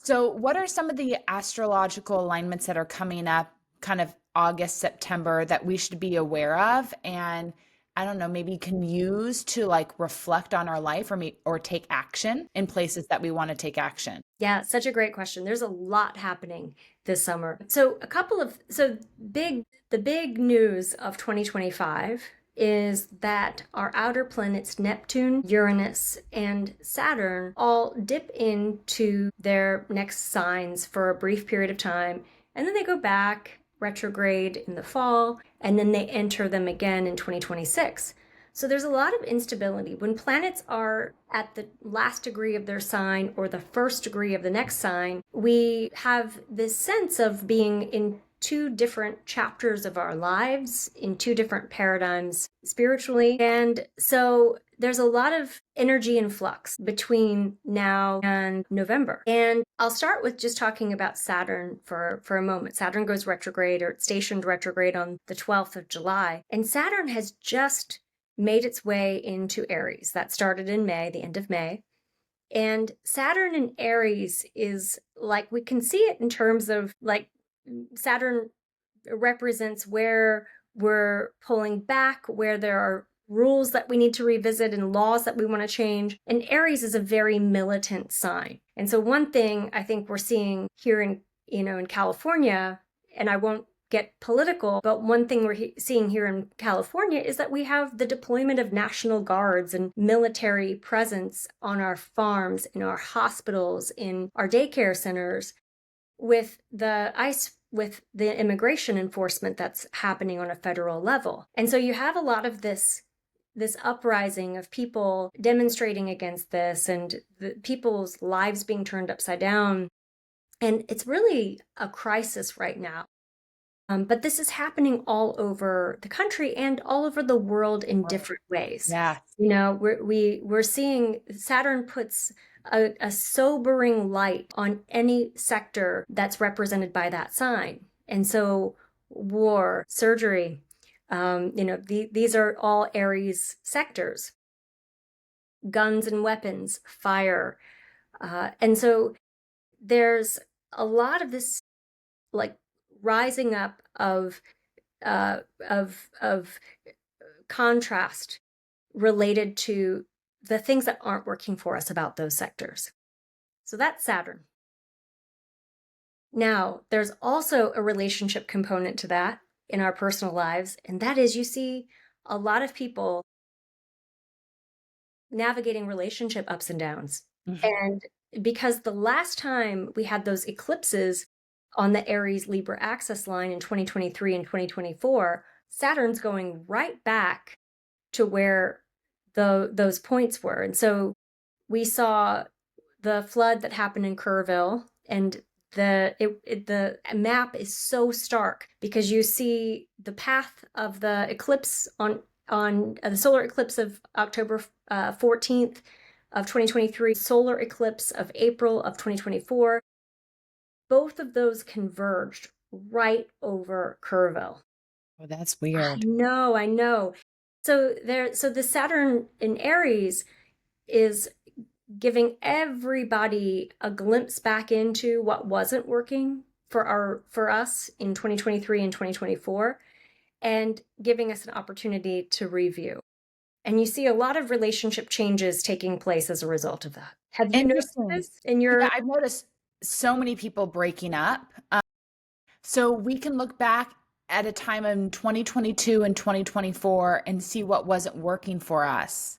So, what are some of the astrological alignments that are coming up kind of August, September that we should be aware of? And I don't know, maybe can use to like reflect on our life or take action in places that we want to take action? Yeah, such a great question. There's a lot happening this summer. So the big news of 2025 is that our outer planets Neptune, Uranus, and Saturn all dip into their next signs for a brief period of time, and then they go back retrograde in the fall, and then they enter them again in 2026. So there's a lot of instability. When planets are at the last degree of their sign or the first degree of the next sign, we have this sense of being in two different chapters of our lives, in two different paradigms spiritually. And so there's a lot of energy in flux between now and November. And I'll start with just talking about Saturn for a moment. Saturn goes retrograde, or it's stationed retrograde on the 12th of July. And Saturn has just made its way into Aries. That started in May, the end of May. And Saturn in Aries is like, we can see it in terms of like Saturn represents where we're pulling back, where there are rules that we need to revisit and laws that we want to change. And Aries is a very militant sign. And so one thing I think we're seeing here in California, and I won't get political, but one thing we're seeing here in California is that we have the deployment of National Guards and military presence on our farms, in our hospitals, in our daycare centers, with the immigration enforcement that's happening on a federal level. And so you have a lot of this uprising of people demonstrating against this, and people's lives being turned upside down. And it's really a crisis right now. But this is happening all over the country and all over the world in different ways. Yeah. We're seeing Saturn puts a sobering light on any sector that's represented by that sign. And so war, surgery, these are all Aries sectors. Guns and weapons, fire. And so there's a lot of this like rising up of contrast related to the things that aren't working for us about those sectors. So that's Saturn. Now, there's also a relationship component to that in our personal lives, and that is you see a lot of people navigating relationship ups and downs. Mhm. And because the last time we had those eclipses on the Aries Libra axis line in 2023 and 2024, Saturn's going right back to where those points were. And so we saw the flood that happened in Kerrville, and the map is so stark because you see the path of the eclipse on the solar eclipse of October 14th of 2023, solar eclipse of April of 2024. Both of those converged right over Kerrville. Oh, that's I weird. know, I know. So the Saturn in Aries is giving everybody a glimpse back into what wasn't working for us in 2023 and 2024, and giving us an opportunity to review. And you see a lot of relationship changes taking place as a result of that. Have you noticed Interesting. this in Yeah, your? I've noticed so many people breaking up. So we can look back at a time in 2022 and 2024 and see what wasn't working for us.